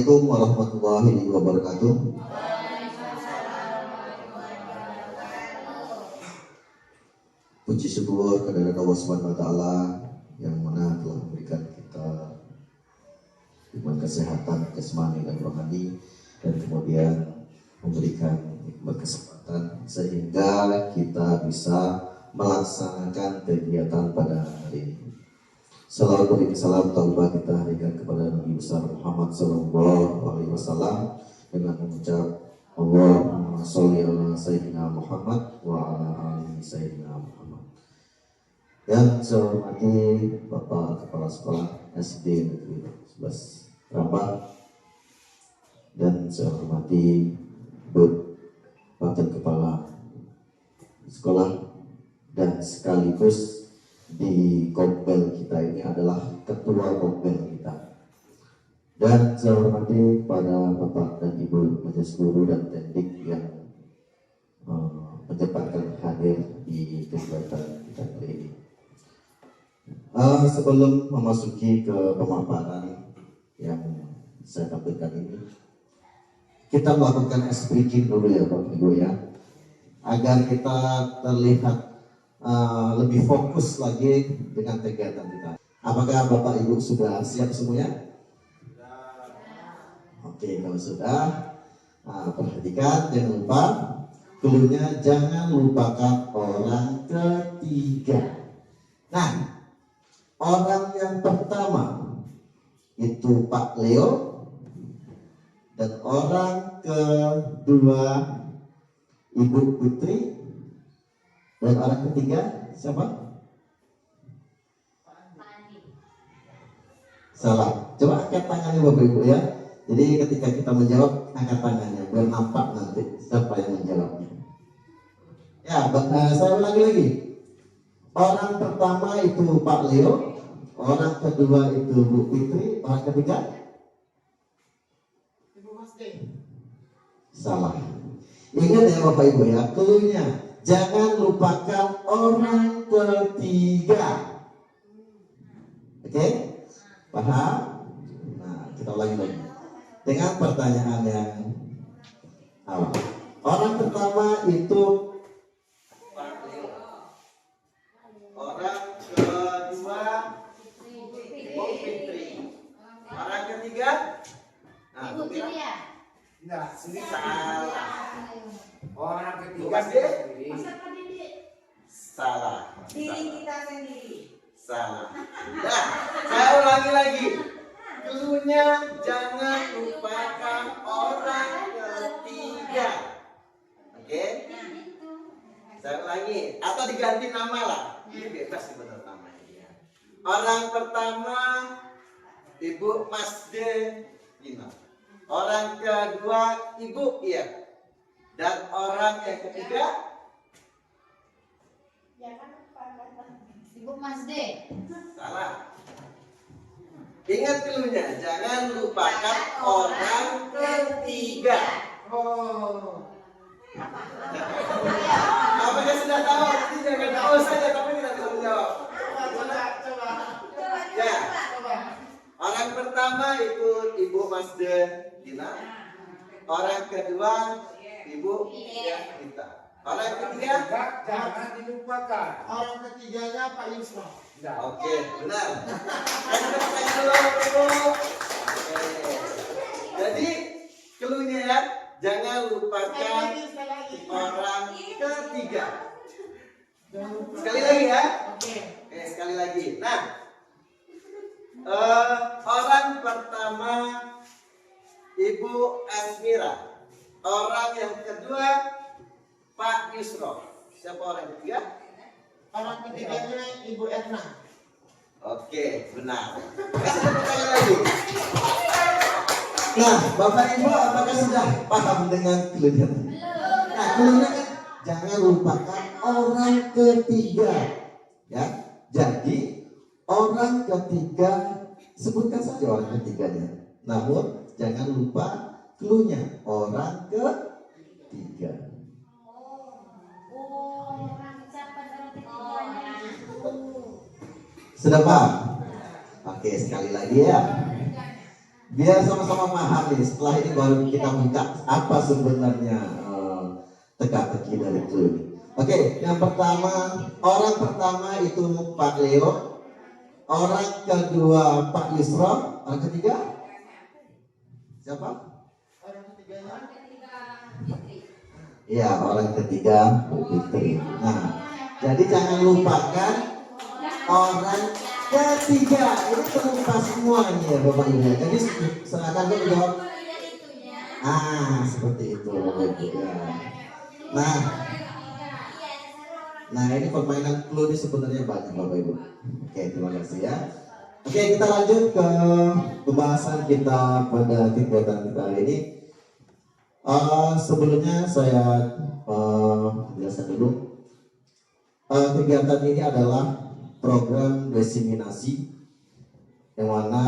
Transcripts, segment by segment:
Assalamualaikum warahmatullahi wabarakatuh. Puji syukur kehadirat Allah Subhanahu wa taala yang mana telah memberikan kita iman, kesehatan, jasmani dan rohani, dan kemudian memberikan nikmat kesempatan sehingga kita bisa melaksanakan kegiatan pada hari ini. Salawat dan salam taubat kita hadirkan kepada Nabi besar Muhammad sallallahu alaihi wasallam dengan mengucap Allahumma sholli ala sayyidina Muhammad wa ala ali sayyidina Muhammad. Yang saya hormati Bapak Kepala Sekolah SD Negeri 11 Rambang, dan saya hormati Bu Wakil Kepala Sekolah, dan sekaligus di Kompel kita ini adalah ketua Kompel kita. Dan saya hormati pada Bapak dan Ibu majelis guru dan tendik yang menyempatkan hadir di kegiatan kita kali ini. Sebelum memasuki ke pemaparan yang saya tampilkan ini, kita melakukan ice breaking dulu ya Bapak Ibu ya, agar kita terlihat lebih fokus lagi dengan kegiatan kita. Apakah Bapak Ibu sudah siap semuanya? Oke, kalau sudah, perhatikan, jangan lupa cluenya, jangan lupakan orang ketiga. Nah, orang yang pertama itu Pak Leo, dan orang kedua Ibu Putri, dan orang ketiga siapa? Salah. Coba angkat tangannya Bapak Ibu ya. Jadi ketika kita menjawab, angkat tangannya biar nampak nanti siapa yang menjawabnya. Ya, saya ulangi lagi. Orang pertama itu Pak Leo, orang kedua itu Bu Fitri, orang ketiga Ibu Masde. Salah. Ingat ya Bapak Ibu ya, cluenya jangan lupakan orang ketiga. Oke? Paham? Nah, kita ulangi lagi dengan pertanyaan yang awal. Orang pertama itu Pak Leo. Orang kedua Ibu Fitri. Orang ketiga Ibu Fitri ya? Enggak, sendiri salah. Orang ketiga sendiri. Salah. Diri kita sendiri. Salah. Nah, saya ulangi lagi. Cluenya jangan lupakan orang ketiga. Oke? Saya ulangi. Atau diganti nama lah. Ini bebas sebenarnya namanya. Orang pertama Ibu Masde Gina. Orang kedua Ibu Iya. Dan orang yang ketiga Ibu Masde. Salah. Ingat cluenya, jangan lupakan orang ketiga. Oh. Apakah sudah tahu? Nanti jangan tahu saja tapi tidak bisa menjawab. Coba. Ya. Orang pertama itu Ibu Masde Gina. Orang kedua Ibu kita. Orang ketiga jangan dilupakan. Orang ketiganya Pak Yusuf. Oke, benar. Jadi cluenya ya, jangan lupakan orang ketiga. Sekali lagi ya. Oke, sekali lagi. Nah, orang pertama Ibu Asmira. Orang yang kedua Pak Yusro. Siapa orang ketiga? Orang ketiganya Ibu Erna. Oke, benar. Kasih pertanyaan lagi. Nah, Bapak Ibu apakah sudah paham dengan cluenya? Nah, cluenya kan jangan lupakan orang ketiga. Ya, jadi orang ketiga, sebutkan saja orang ketiganya. Namun jangan lupa cluenya orang ketiga. Sudah paham? Oke, sekali lagi ya. Biar sama-sama paham nih. Setelah ini baru kita buka apa sebenarnya teka-teki dari clue ini. Oke, yang pertama, orang pertama itu Pak Leo, orang kedua Pak Yusro, orang ketiga siapa? Orang ketiganya? Iya, orang ketiga Bu Fitri. Nah, jadi jangan lupakan orang ketiga. Ini terlupa semua nih ya Bapak Ibu. Jadi silakan menjawab. Seperti itu Bapak Ibu ya. Nah ini permainan clue ini sebenarnya banyak Bapak Ibu. Oke, terima kasih ya. Oke, kita lanjut ke pembahasan kita pada kegiatan kita hari ini. Sebelumnya saya jelaskan dulu. Kegiatan ini adalah program diseminasi yang mana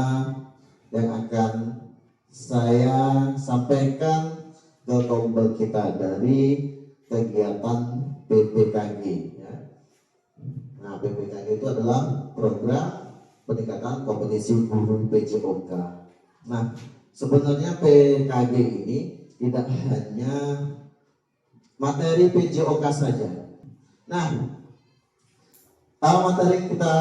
yang akan saya sampaikan ke kelompok kita dari kegiatan PPKG ya. Nah, PPKG itu adalah program peningkatan kompetisi guru PJOK. Nah, sebenarnya PKG ini tidak hanya materi PJOK saja. Nah, materi kita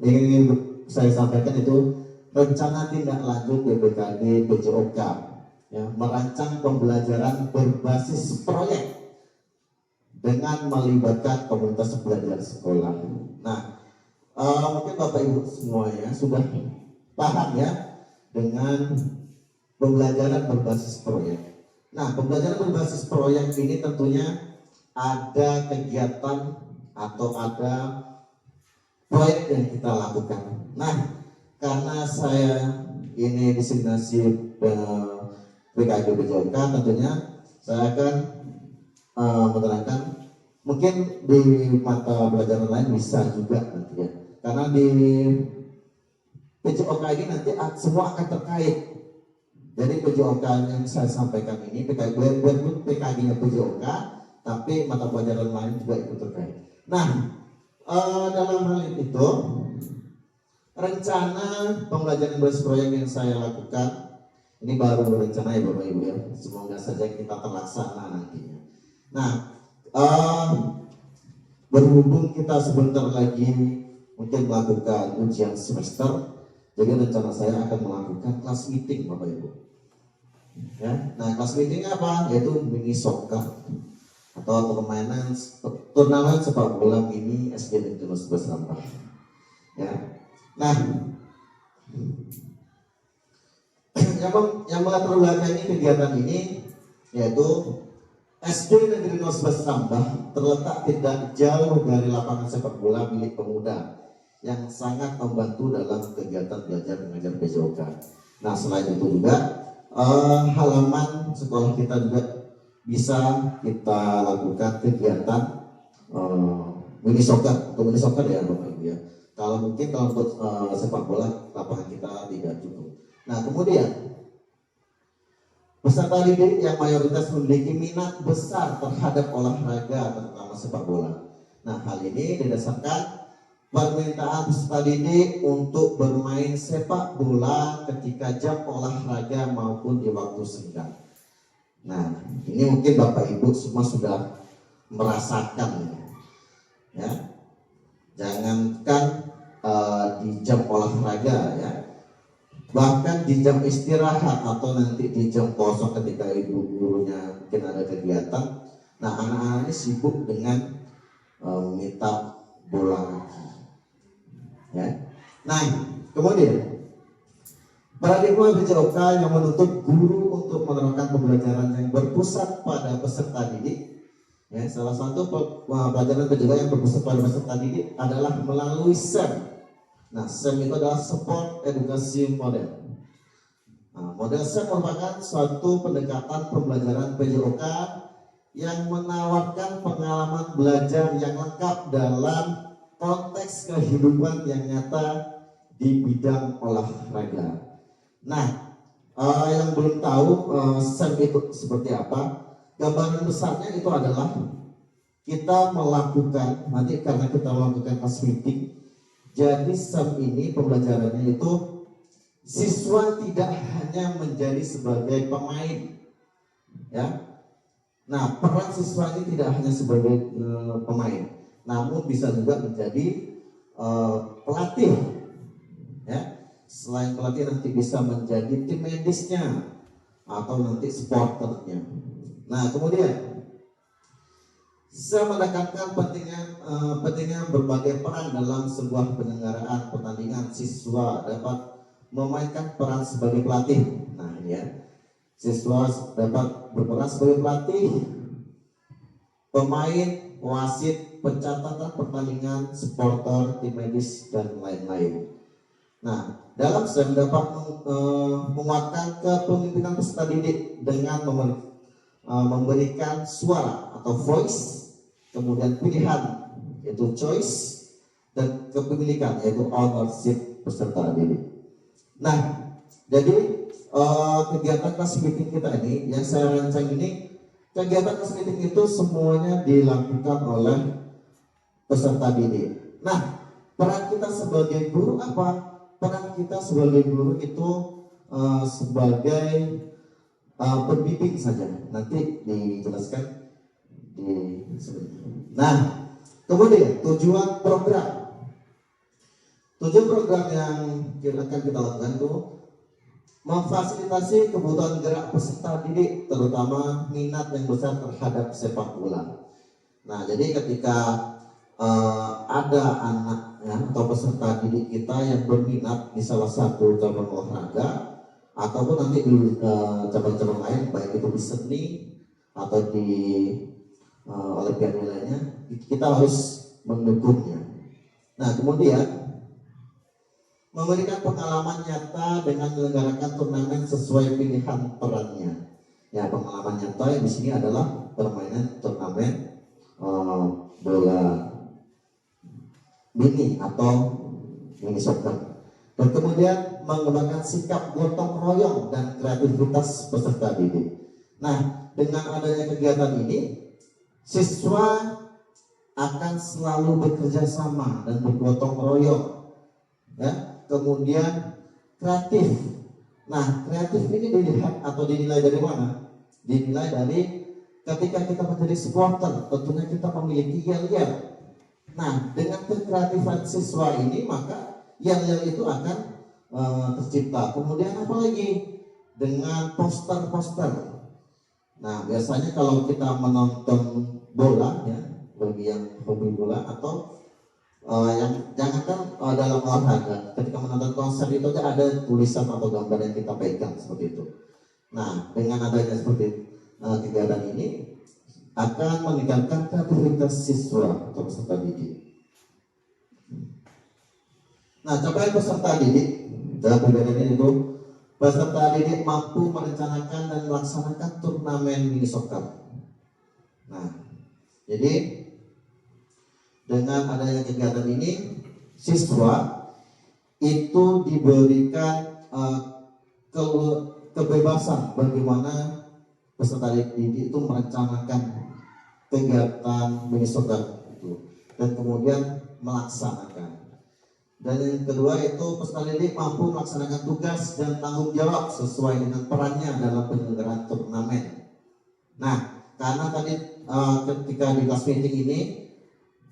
ingin saya sampaikan itu rencana tindak lanjut PPKG PJOK ya, merancang pembelajaran berbasis proyek dengan melibatkan komunitas belajar sekolah. Nah, mungkin Bapak Ibu semuanya sudah paham ya dengan pembelajaran berbasis proyek. Nah, pembelajaran berbasis proyek ini tentunya ada kegiatan atau ada proyek yang kita lakukan. Nah, karena saya ini diseminasi PKG PJOK, tentunya saya akan menerangkan, mungkin di mata pelajaran lain bisa juga nanti ya, karena di PJOK ini nanti semua akan terkait. Jadi PJOK yang saya sampaikan ini PKG-nya PJOK, tapi mata pelajaran lain juga ikut terkait. Nah, dalam hal itu rencana pembelajaran berbasis proyek yang saya lakukan ini baru rencana ya Bapak Ibu ya, semoga saja kita terlaksana nantinya. Nah, berhubung kita sebentar lagi mungkin melakukan ujian semester, jadi rencana saya akan melakukan kelas meeting Bapak Ibu. Ya, nah kelas meeting apa? Yaitu mini soccer atau permainan turnamen sepak bola mini SD Negeri Nusbas Rambang. Ya, nah yang melatar belakangi kegiatan ini yaitu SD Negeri Nusbas Rambang terletak tidak jauh dari lapangan sepak bola milik pemuda yang sangat membantu dalam kegiatan belajar mengajar PJOK. Nah, selain itu juga halaman sekolah kita juga bisa kita lakukan kegiatan mini soccer. Untuk mini soccer ya Bapak Ibu ya. Kalau untuk sepak bola lapangan kita tidak cukup. Nah, kemudian peserta didik yang mayoritas memiliki minat besar terhadap olahraga terutama sepak bola. Nah, hal ini didasarkan permintaan peserta didik untuk bermain sepak bola ketika jam olahraga maupun di waktu senggang. Nah, ini mungkin Bapak Ibu semua sudah merasakan ya. Jangankan di jam olahraga ya, bahkan di jam istirahat atau nanti di jam kosong ketika ibu gurunya mungkin ada kegiatan. Nah, anak-anak ini sibuk dengan meminta bola kaki. Ya. Nah, kemudian paradigma PJOK yang menuntut guru untuk menerapkan pembelajaran yang berpusat pada peserta didik. Ya, salah satu pelajaran PJOK yang berpusat pada peserta didik adalah melalui SEM. Nah, SEM itu adalah Support Education Model. Nah, model SEM merupakan suatu pendekatan pembelajaran PJOK yang menawarkan pengalaman belajar yang lengkap dalam konteks kehidupan yang nyata di bidang olahraga. Nah, yang belum tahu SEM itu seperti apa, gambaran besarnya itu adalah kita melakukan, nanti karena kita melakukan kelas meeting, jadi SEM ini pembelajarannya itu siswa tidak hanya menjadi sebagai pemain, ya. Nah, peran siswa ini tidak hanya sebagai pemain, namun bisa juga menjadi pelatih, ya. Selain pelatih nanti bisa menjadi tim medisnya atau nanti supporternya. Nah, kemudian saya menekankan pentingnya berbagai peran dalam sebuah penyelenggaraan pertandingan. Siswa dapat memainkan peran sebagai pelatih. Nah, ini ya, siswa dapat berperan sebagai pelatih, pemain, wasit, pencatatan pertandingan, supporter, tim medis, dan lain-lain. Nah, dalam STEM dapat menguatkan kepemimpinan peserta didik dengan memberikan suara atau voice, kemudian pilihan yaitu choice, dan kepemilikan yaitu ownership peserta didik. Nah, jadi kegiatan class meeting kita ini yang saya rancang ini, kegiatan class meeting itu semuanya dilakukan oleh peserta didik. Nah, peran kita sebagai guru apa? Peran kita sebagai guru itu sebagai pembimbing saja. Nanti dijelaskan di sini. Nah, kemudian tujuan program yang akan kita lakukan itu memfasilitasi kebutuhan gerak peserta didik, terutama minat yang besar terhadap sepak bola. Nah, jadi ketika ada anak ya, atau peserta didik kita yang berminat di salah satu cabang olahraga ataupun nanti di cabang-cabang lain, baik itu di seni atau di olimpiade lainnya, kita harus mendukungnya. Nah, kemudian memberikan pengalaman nyata dengan menyelenggarakan turnamen sesuai pilihan perannya. Ya, pengalaman nyata yang di sini adalah permainan turnamen bola mini atau mini soccer. Dan kemudian mengembangkan sikap gotong royong dan kreativitas peserta didik. Nah, dengan adanya kegiatan ini, siswa akan selalu bekerja sama dan bergotong royong, ya. Kemudian kreatif. Nah, kreatif ini dilihat atau dinilai dari mana? Dinilai dari ketika kita menjadi supporter, tentunya kita memiliki yel-yel. Nah, dengan kekreatifan siswa ini, maka yel-yel itu akan tercipta. Kemudian apalagi dengan poster-poster. Nah, biasanya kalau kita menonton bola, ya, bagi yang hobi bola atau yang jangankan dalam olahraga, ketika menonton konser itu aja ada tulisan atau gambar yang kita pegang seperti itu. Nah, dengan adanya seperti kegiatan ini akan meningkatkan kreativitas siswa atau peserta didik. Nah, capaian peserta didik dalam kegiatan ini itu peserta didik mampu merencanakan dan melaksanakan turnamen mini soccer. Nah, jadi dengan adanya kegiatan ini, siswa itu diberikan kebebasan bagaimana peserta didik itu merencanakan kegiatan mini soccer itu dan kemudian melaksanakan. Dan yang kedua itu peserta didik mampu melaksanakan tugas dan tanggung jawab sesuai dengan perannya dalam penyelenggaraan turnamen. Nah, karena tadi ketika di class meeting ini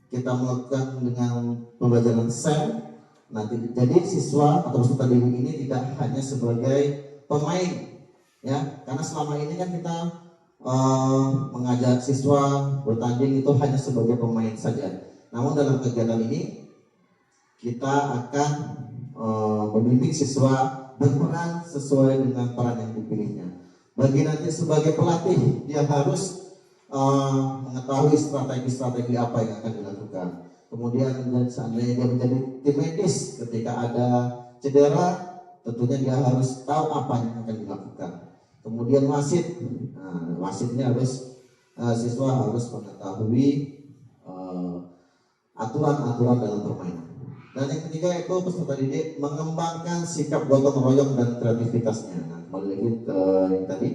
kita melakukan dengan pembelajaran SEM, nanti jadi siswa atau peserta didik ini tidak hanya sebagai pemain, ya, karena selama ini kan kita mengajak siswa bertanding itu hanya sebagai pemain saja. Namun dalam kegiatan ini kita akan membimbing siswa berperan sesuai dengan peran yang dipilihnya. Bagi nanti sebagai pelatih, dia harus mengetahui strategi-strategi apa yang akan dilakukan. Kemudian seandainya dia menjadi tim medis, ketika ada cedera, tentunya dia harus tahu apa yang akan dilakukan. Kemudian wasit, wasitnya harus siswa harus mengetahui aturan-aturan dalam permainan. Dan yang ketiga itu peserta didik mengembangkan sikap gotong royong dan kreativitasnya. Nah, kembali lagi ke yang tadi,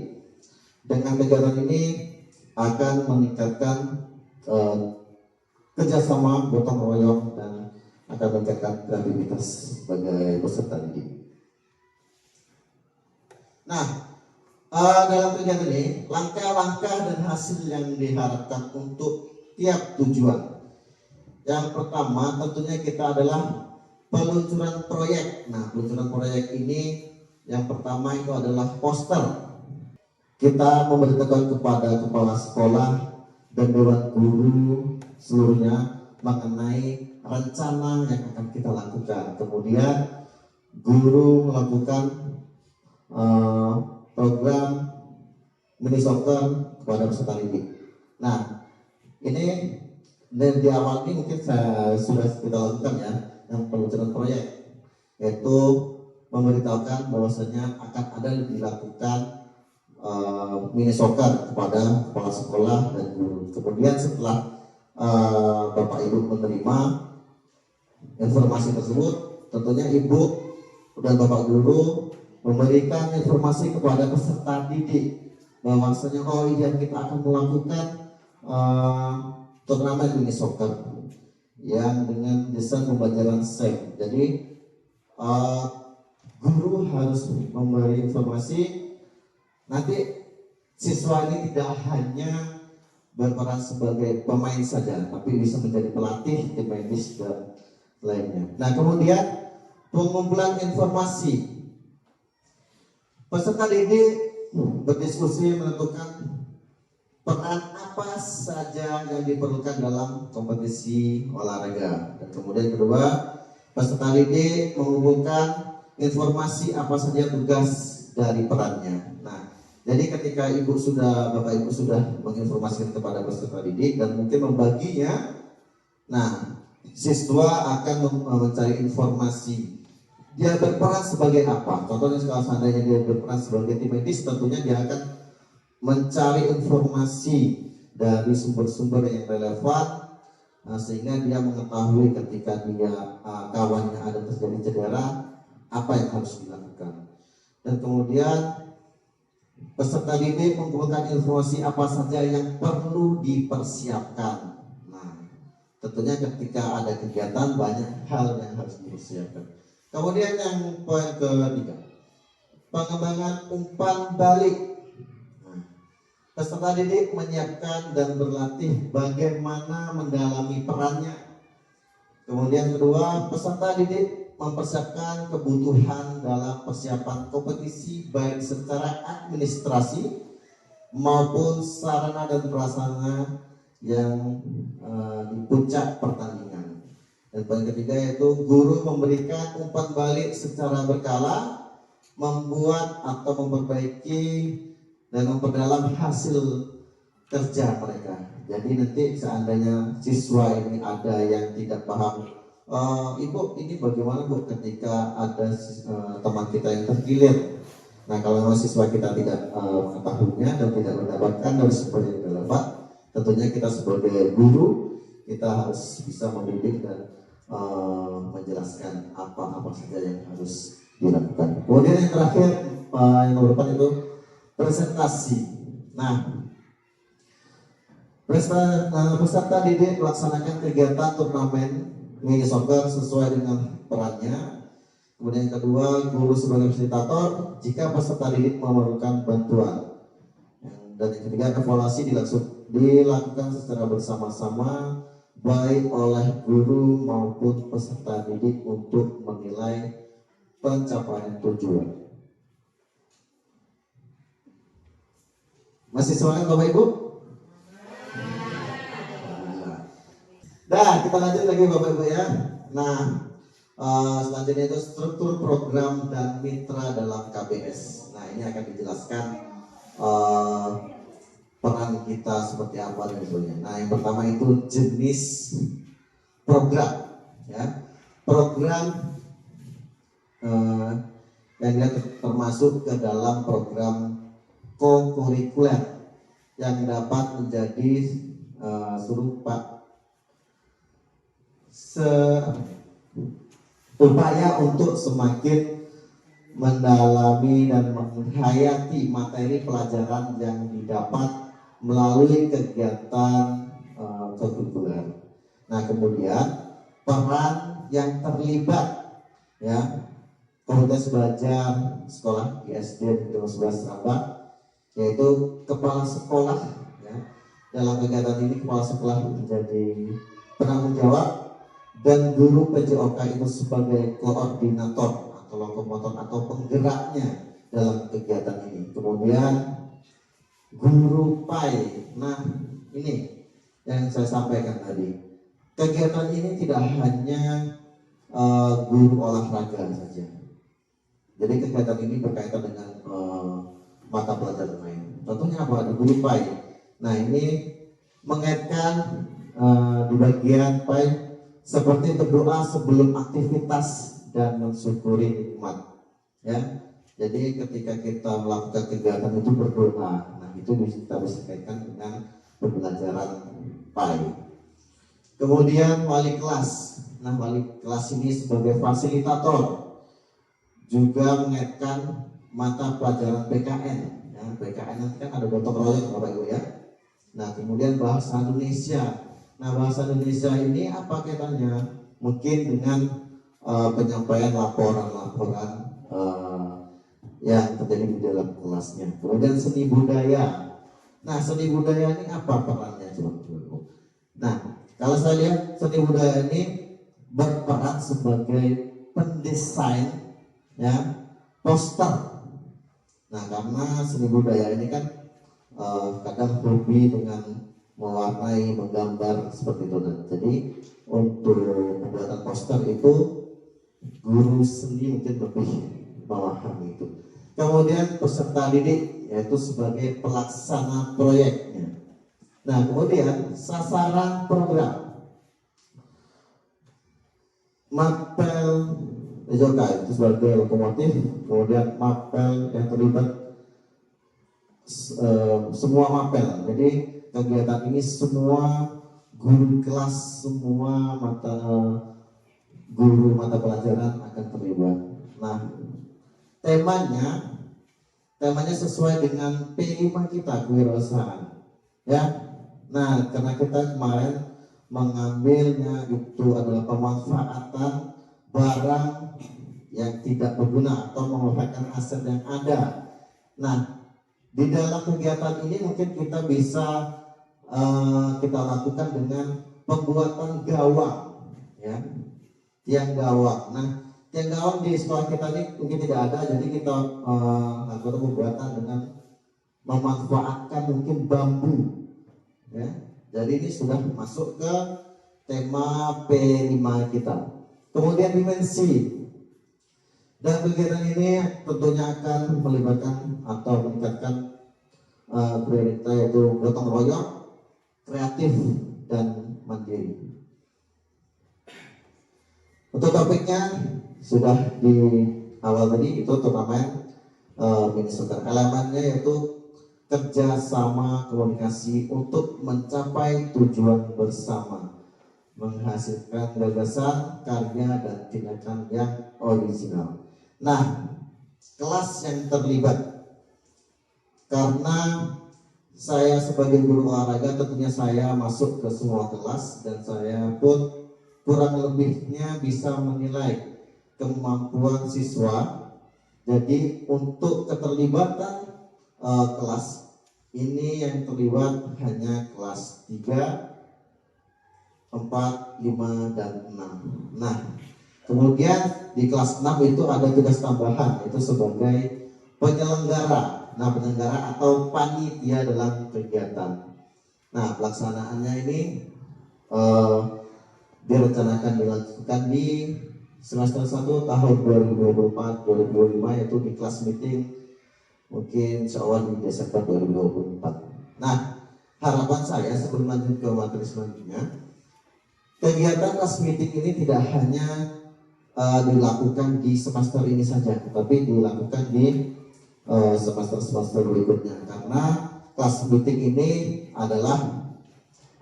dengan kegiatan ini akan meningkatkan kerjasama gotong royong dan akan meningkatkan kreativitas sebagai peserta didik. Nah, dalam kegiatan ini langkah-langkah dan hasil yang diharapkan untuk tiap tujuan. Yang pertama tentunya kita adalah peluncuran proyek. Nah, peluncuran proyek ini yang pertama itu adalah poster. Kita memberitahukan kepada kepala sekolah dan dewan guru seluruhnya mengenai rencana yang akan kita lakukan. Kemudian guru melakukan program mini soccer kepada peserta didik. Nah, ini dan di awal ini mungkin sudah kita lakukan ya, yang peluncuran proyek, yaitu memberitahukan bahwasanya akan ada dilakukan mini soccer kepada kepala sekolah dan guru. Kemudian setelah Bapak Ibu menerima informasi tersebut, tentunya Ibu dan Bapak Guru memberikan informasi kepada peserta didik bahwasanya oh iya kita akan melakukan turnamen mini soccer yang dengan desain pembelajaran STEM. Jadi guru harus memberi informasi. Nanti siswa ini tidak hanya berperan sebagai pemain saja, tapi bisa menjadi pelatih, tim medis dan lainnya. Nah, kemudian pengumpulan informasi. Peserta didik berdiskusi menentukan peran apa saja yang diperlukan dalam kompetisi olahraga. Dan kemudian kedua, peserta didik mengumpulkan informasi apa saja tugas dari perannya. Nah, jadi ketika Bapak Ibu sudah menginformasikan kepada peserta didik dan mungkin membaginya, nah siswa akan mencari informasi. Dia berperan sebagai apa? Contohnya kalau seandainya dia berperan sebagai tim medis, tentunya dia akan mencari informasi dari sumber-sumber yang relevan, sehingga dia mengetahui ketika dia kawannya ada terjadi cedera, apa yang harus dilakukan. Dan kemudian peserta didik mengumpulkan informasi apa saja yang perlu dipersiapkan. Nah, tentunya ketika ada kegiatan banyak hal yang harus dipersiapkan. Kemudian yang poin ketiga, pengembangan umpan balik. Peserta didik menyiapkan dan berlatih bagaimana mendalami perannya. Kemudian kedua, peserta didik mempersiapkan kebutuhan dalam persiapan kompetisi baik secara administrasi maupun sarana dan prasarana yang di puncak pertandingan. Dan poin ketiga yaitu guru memberikan umpan balik secara berkala, membuat atau memperbaiki dan memperdalam hasil kerja mereka. Jadi nanti seandainya siswa ini ada yang tidak paham, Ibu ini bagaimana Bu ketika ada teman kita yang terkilir. Nah, kalau memang siswa kita tidak mengetahuinya dan tidak mendapatkan dari sumber yang relevan, tentunya kita sebagai guru kita harus bisa mendidik dan menjelaskan apa saja yang harus dilakukan. Kemudian yang terakhir yang nomor 4 itu presentasi. Nah, peserta didik melaksanakan kegiatan turnamen mini soccer sesuai dengan perannya. Kemudian yang kedua, guru sebagai fasilitator jika peserta didik memerlukan bantuan. Dan yang ketiga, evaluasi dilakukan secara bersama-sama baik oleh guru maupun peserta didik untuk menilai pencapaian tujuan. Masih semangat Bapak Ibu? Nah, kita lanjut lagi Bapak Ibu ya. Nah, selanjutnya itu struktur program dan mitra dalam KBS. Nah, ini akan dijelaskan peran kita seperti apa dan sebagainya. Nah, yang pertama itu jenis program, ya. Program yang termasuk ke dalam program co-kurikuler yang dapat menjadi upaya untuk semakin mendalami dan menghayati materi pelajaran yang didapat melalui kegiatan kurikuler. Nah, kemudian peran yang terlibat, ya, komunitas belajar sekolah di SD Negeri 11 Seramba, yaitu kepala sekolah. Ya. Dalam kegiatan ini kepala sekolah menjadi penanggung jawab dan guru PJOK itu sebagai koordinator atau lokomotor atau penggeraknya dalam kegiatan ini. Kemudian guru PAI. Nah, ini yang saya sampaikan tadi. Kegiatan ini tidak hanya guru olahraga saja. Jadi kegiatan ini berkaitan dengan mata pelajaran lain. Contohnya apa? Ada guru PAI. Nah, ini mengaitkan di bagian PAI seperti berdoa sebelum aktivitas dan mensyukuri nikmat. Ya, jadi ketika kita melakukan kegiatan itu berdoa. Nah, itu kita bisa kaitkan dengan pembelajaran PAI. Kemudian wali kelas. Nah, wali kelas ini sebagai fasilitator juga mengaitkan mata pelajaran PKN. Ya, PKN nanti kan ada gotong royong Bapak Ibu ya. Nah, kemudian bahasa Indonesia. Nah, bahasa Indonesia ini apa kaitannya? Mungkin dengan penyampaian laporan-laporan yang terjadi di dalam kelasnya. Kemudian seni budaya. Nah, seni budaya ini apa perannya coba? Nah, kalau saya lihat seni budaya ini berperan sebagai pendesain ya poster. Nah, karena seni budaya ini kan kadang hobi dengan mewarnai, menggambar seperti itu. Jadi untuk pembuatan poster itu guru seni mungkin lebih memahami itu. Kemudian peserta didik yaitu sebagai pelaksana proyeknya. Nah, kemudian sasaran program mapel PJOK itu sebagai lokomotif, kemudian mapel yang terlibat semua mapel. Jadi kegiatan ini semua guru kelas, semua guru mata pelajaran akan terlibat. Nah, temanya sesuai dengan P5 kita, kewirausahaan. Ya. Nah, karena kita kemarin mengambilnya itu adalah pemanfaatan barang yang tidak berguna atau memanfaatkan aset yang ada. Nah, di dalam kegiatan ini mungkin kita bisa kita lakukan dengan pembuatan gawang, ya, tiang gawang. Nah, tiang gawang di sekolah kita ini mungkin tidak ada, jadi kita lakukan pembuatan dengan memanfaatkan mungkin bambu, ya. Jadi ini sudah masuk ke tema P5 kita. Kemudian dimensi. Dan kegiatan ini tentunya akan melibatkan atau meningkatkan prioritas yaitu gotong royong, kreatif dan mandiri. Untuk topiknya sudah di awal tadi itu turnamen Minnesota. Elemennya yaitu kerjasama komunikasi untuk mencapai tujuan bersama, menghasilkan gagasan, karya dan tindakan yang original. Nah, kelas yang terlibat, karena saya sebagai guru olahraga tentunya saya masuk ke semua kelas dan saya pun kurang lebihnya bisa menilai kemampuan siswa. Jadi untuk keterlibatan kelas ini yang terlibat hanya kelas 3, 4, 5, dan 6. Nah, kemudian di kelas 6 itu ada tugas tambahan, yaitu sebagai penyelenggara. Nah, penyelenggara atau panitia dalam kegiatan. Nah, pelaksanaannya ini direncanakan dilakukan di semester 1 tahun 2024-2025, yaitu di kelas meeting mungkin insya Allah di Desember 2024. Nah, harapan saya sebelum lanjut ke materi selanjutnya, kegiatan kelas meeting ini tidak hanya dilakukan di semester ini saja, tapi dilakukan di semester-semester berikutnya, karena kelas meeting ini adalah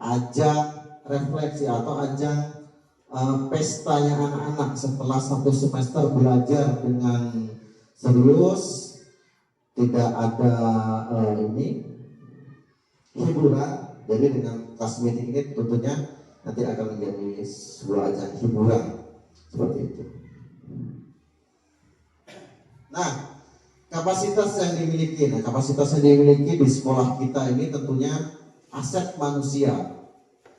ajang refleksi atau ajang pestanya anak-anak setelah satu semester belajar dengan serius, tidak ada hiburan. Jadi dengan kelas meeting ini tentunya nanti akan menjadi sebuah ajang hiburan seperti itu. Nah, kapasitas yang dimiliki, kapasitas yang dimiliki di sekolah kita ini tentunya aset manusia.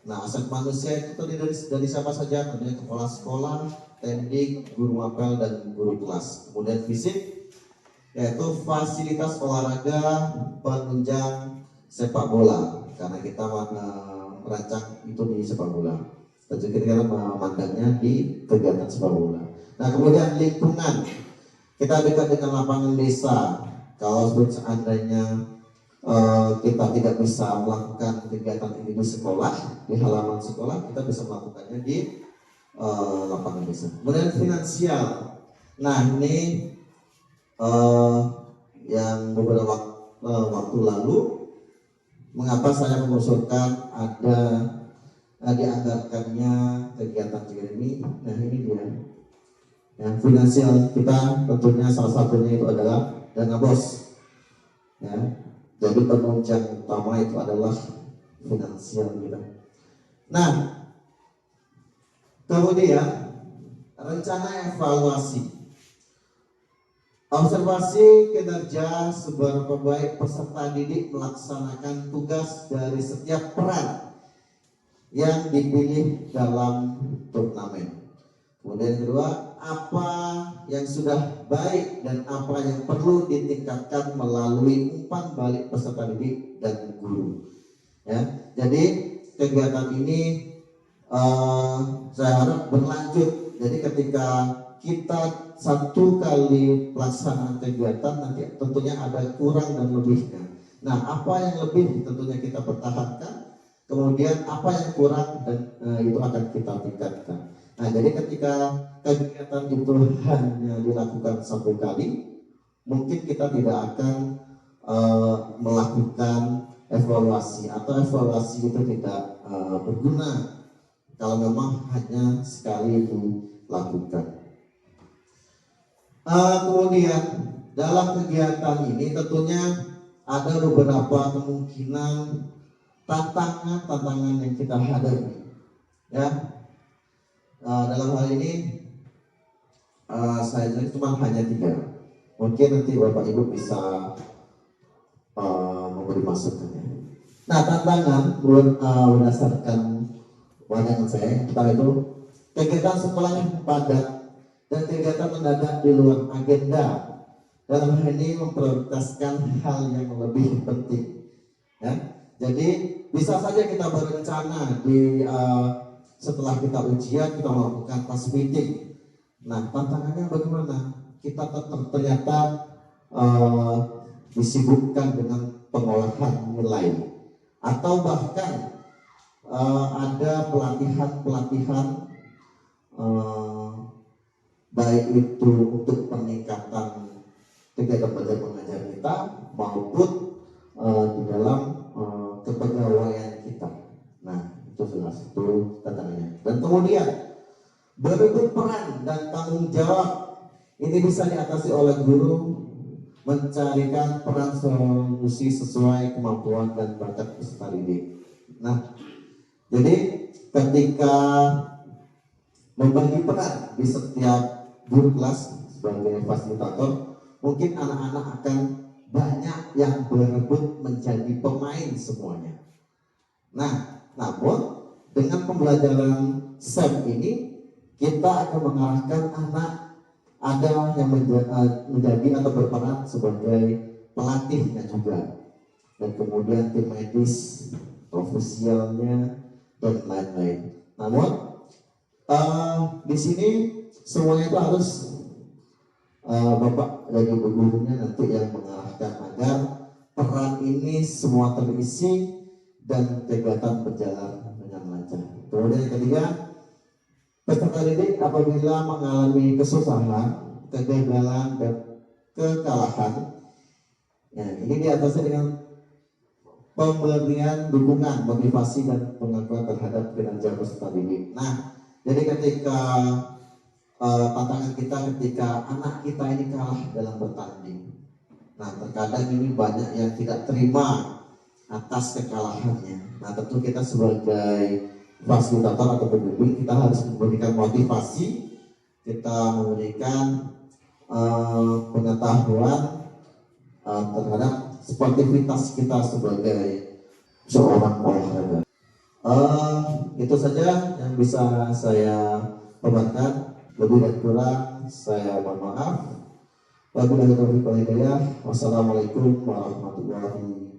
Nah, aset manusia itu terdiri dari siapa saja? Tentunya kepala sekolah, teknik, guru mapel, dan guru kelas. Kemudian fisik, yaitu fasilitas olahraga, penunjang sepak bola. Karena kita merancang itu di sepak bola. Dan juga kita memandangnya di kegiatan sepak bola. Nah, kemudian lingkungan. Kita dekat dengan lapangan desa. Kalau seandainya kita tidak bisa melakukan kegiatan ini di sekolah, di halaman sekolah, kita bisa melakukannya di lapangan desa. Kemudian finansial. Nah, ini yang beberapa waktu lalu, mengapa saya mengusulkan ada dianggarkannya kegiatan ini. Nah, ini dia. Yang finansial kita tentunya salah satunya itu adalah dana BOS. Ya, jadi penunjang utama itu adalah finansial kita. Nah, kemudian rencana evaluasi. Observasi kinerja seberapa baik peserta didik melaksanakan tugas dari setiap peran yang dipilih dalam turnamen. Kemudian kedua, apa yang sudah baik dan apa yang perlu ditingkatkan melalui umpan balik peserta didik dan guru. Ya, jadi kegiatan ini saya harap berlanjut. Jadi ketika kita satu kali pelaksanaan kegiatan, nanti tentunya ada kurang dan lebihnya. Nah, apa yang lebih tentunya kita pertahankan, kemudian apa yang kurang dan itu akan kita tingkatkan. Nah, jadi ketika kegiatan itu hanya dilakukan satu kali, mungkin kita tidak akan melakukan evaluasi, atau evaluasi itu tidak berguna kalau memang hanya sekali dilakukan. Kemudian dalam kegiatan ini tentunya ada beberapa kemungkinan tantangan yang kita hadapi. Ya, dalam hal ini saya cuma hanya 3. Mungkin nanti Bapak Ibu bisa memberi masukannya. Nah, tantangan berdasarkan pandangan saya, pertama itu kegiatan sekolah yang padat dan kegiatan mendadak di luar agenda. Dalam hal ini memprioritaskan hal yang lebih penting. Ya, jadi bisa saja kita berencana di setelah kita ujian kita melakukan class meeting. Nah, tantangannya bagaimana? Kita ternyata disibukkan dengan pengolahan nilai, atau bahkan ada pelatihan baik itu untuk peningkatan kegiatan belajar mengajar kita maupun di dalam kepegawaian kita. Nah, itu salah satu tantangannya. Dan kemudian berebut peran dan tanggung jawab ini bisa diatasi oleh guru mencarikan peran solusi sesuai kemampuan dan bakat peserta didik. Nah, jadi ketika membagi peran di setiap guru kelas sebagai fasilitator, mungkin anak-anak akan banyak yang berebut menjadi pemain semuanya. Nah, namun dengan pembelajaran SEM ini kita akan mengarahkan anak ada yang menjadi atau berperan sebagai pelatihnya juga, dan kemudian tim medis, profesionalnya, dan lain-lain. Namun di sini semuanya itu harus Bapak dan Ibu gurunya nanti yang mengarahkan agar peran ini semua terisi dan kegiatan berjalan dengan lancar. Kemudian yang ketiga, peserta didik apabila mengalami kesusahan, kegagalan, dan kekalahan, ya, ini diatasi dengan pemberian dukungan, motivasi, dan pengakuan terhadap kinerja peserta didik. Nah, jadi ketika tantangan kita ketika anak kita ini kalah dalam bertanding, nah terkadang ini banyak yang tidak terima atas kekalahannya. Nah, tentu kita sebagai fasilitator atau pembimbing kita harus memberikan motivasi, kita memberikan pengetahuan terhadap sportivitas kita sebagai seorang olahraga. Itu saja yang bisa saya paparkan. Lebih dan kurang saya mohon maaf. Wabillahi taufiq wal hidayah. Wassalamualaikum warahmatullahi wabarakatuh.